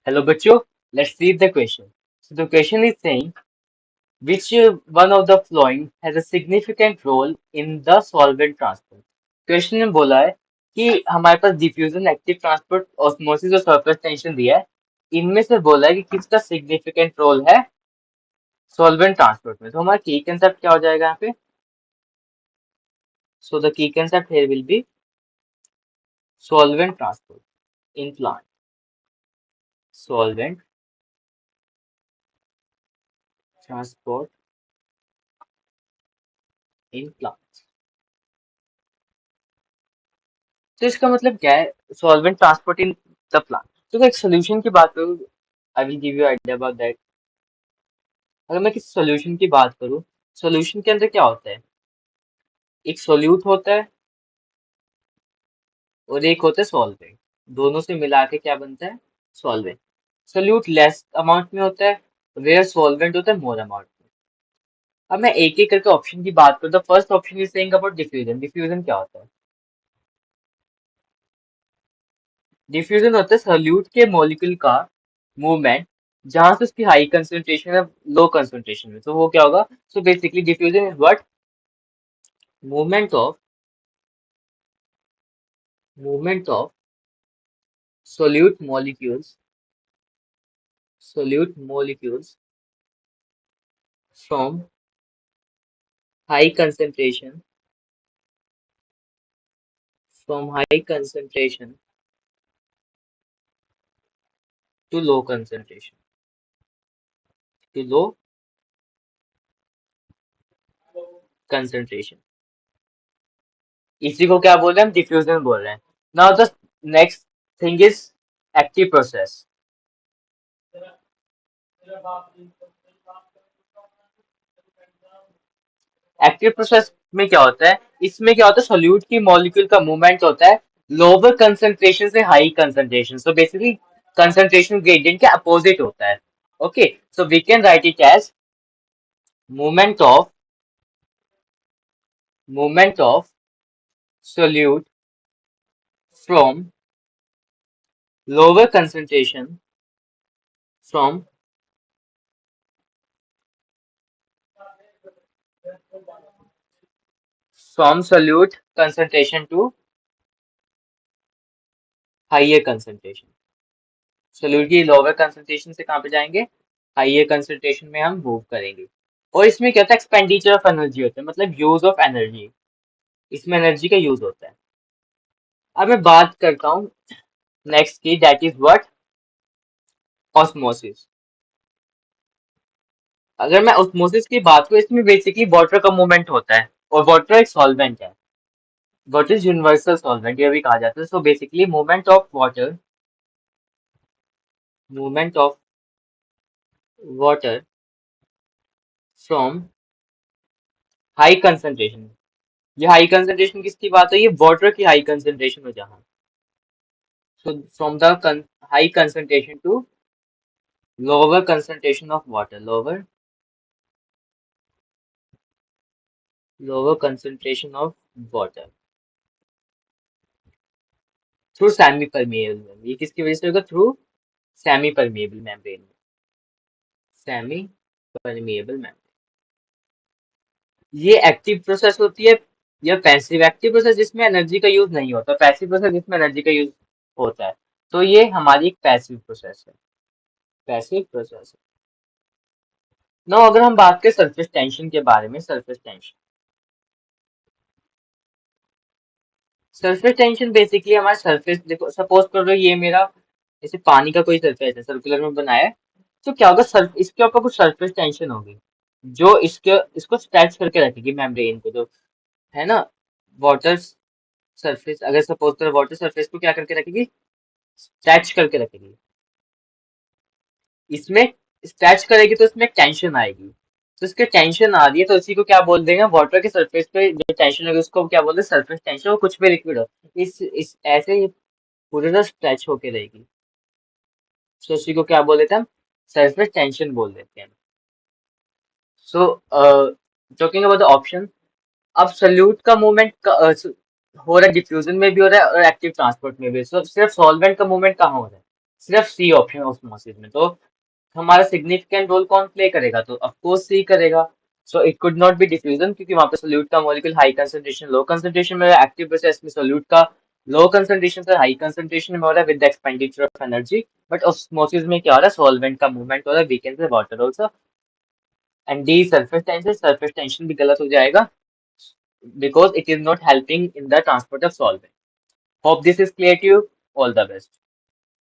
Hello, Bacho. Let's read the question. So the question is saying, which one of the following has a significant role in the solvent transport? Question में बोला है कि हमारे पास diffusion, active transport, osmosis और surface tension दिया है। इनमें से बोला है कि किसका सिग्निफिकेंट रोल है सॉल्वेंट ट्रांसपोर्ट में। तो हमारा की कंसेप्ट क्या हो जाएगा यहाँ पे? So the key concept here will be solvent transport in plant. Solvent transport in plant. तो इसका मतलब क्या है? Solvent transport in the plant. तो एक सोल्यूशन की बात करूँ, I will give you idea about that. अगर मैं किसी सोल्यूशन की बात करूँ, सोल्यूशन के अंदर क्या होता है? एक सोल्यूट होता है और एक होता है सॉल्वेंट। दोनों से मिला के क्या बनता है? सॉल्वेंट। सोल्यूट लेस अमाउंट में होता है, वेयर सॉल्वेंट होता है मोर अमाउंट में। अब मैं एक एक करके ऑप्शन की बात करूँ, the first option is saying about diffusion. Diffusion क्या होता है? डिफ्यूजन होता है सोल्यूट के मॉलिक्यूल का मूवमेंट जहां से उसकी हाई कंसंट्रेशन है लो कंसंट्रेशन में। तो वो क्या होगा? So basically diffusion is what? Movement of movement of solute molecules solute molecules from high concentration from high concentration to low concentration to low concentration। इसी को क्या बोल रहे हैं? हम डिफ्यूजन बोल रहे हैं। Now the next thing is active process. Active process में क्या होता है? इसमें क्या होता है? सोल्यूट की मॉलिक्यूल का मूवमेंट होता है लोअर कंसंट्रेशन से high concentration. So basically concentration gradient के अपोजिट होता है। Okay, so we can write it as movement of solute from lower concentration from solute concentration to higher concentration। Solute की lower concentration से कहाँ पे जाएंगे? Higher concentration में हम मूव करेंगे। और इसमें क्या होता है? एक्सपेंडिचर ऑफ एनर्जी होता है, मतलब यूज ऑफ एनर्जी। इसमें एनर्जी का यूज होता है। अब मैं बात करता हूँ नेक्स्ट की, दैट इज व्हाट? ऑस्मोसिस। अगर मैं ऑस्मोसिस की बात करूँ, इसमें बेसिकली वाटर का मूवमेंट होता है और वाटर एक सॉल्वेंट है। वाटर इज यूनिवर्सल सॉल्वेंट, ये भी कहा जाता है। So basically movement of water from high concentration. ये हाई कंसंट्रेशन किसकी बात है? ये वाटर की हाई कंसंट्रेशन हो जहाँ। So from the high concentration to lower concentration of water, lower concentration of water through semi permeable. ये किसकी वजह से होगा? Through semi permeable membrane. Semi permeable membrane. ये एक्टिव प्रोसेस होती है या पैसिव? एक्टिव प्रोसेस जिसमें एनर्जी का यूज नहीं होता, पैसिव प्रोसेस जिसमें एनर्जी का यूज होता है। तो ये हमारी एक पैसिव प्रोसेस है। Passive process. नो, अगर हम बात करें सरफेस टेंशन के बारे में, सरफेस टेंशन बेसिकली हमारे सरफेस, देखो सपोज करो ये मेरा जैसे पानी का कोई सरफेस है, सर्कुलर में बनाया है। तो क्या होगा? इसके ऊपर कुछ सरफेस टेंशन होगी जो इसको स्ट्रेच करके रखेगी, मेम्ब्रेन को, जो है ना, वाटर सरफेस। अगर सपोज करो वाटर सरफेस को क्या करके रखेगी? स्ट्रेच करके रखेगी। इसमें स्ट्रेच करेगी तो इसमें टेंशन आएगी। तो इसके टेंशन आ रही है तो इसी को क्या बोल देंगे? वाटर के सरफेस पे जो टेंशन होगी उसको क्या बोलते हैं? Surface tension. वो कुछ भी लिक्विड हो, इस ऐसे ही पूरे ना स्ट्रेच होके रहेगी। तो इसी को क्या बोल देते हैं हम? सरफेस टेंशन बोल देते हैं। So talking about the option, अब सल्यूट का मूवमेंट हो रहा है, डिफ्यूजन में भी हो रहा है और एक्टिव ट्रांसपोर्ट में भी। सिर्फ सॉल्वेंट का मूवमेंट कहाँ हो रहा है? सिर्फ सी ऑप्शन ऑस्मोसिस में। तो हमारा सिग्निफिकेंट रोल कौन प्ले करेगा, तो ऑफकोर्स सी करेगा। So it could not be diffusion, क्योंकि वहां पे सोल्यूट का molecule high concentration low concentration में एक्टिव प्रोसेस में सोल्यूट का लो कंसंट्रेशन से हाई कंसंट्रेशन में हो रहा है with the expenditure of energy. But osmosis में क्या हो रहा है, सॉल्वेंट का मूवमेंट हो रहा है, we can say water also. And the surface tension भी गलत हो जाएगा, because it is not helping in the transport of solvent. Hope this is clear to you. All the best.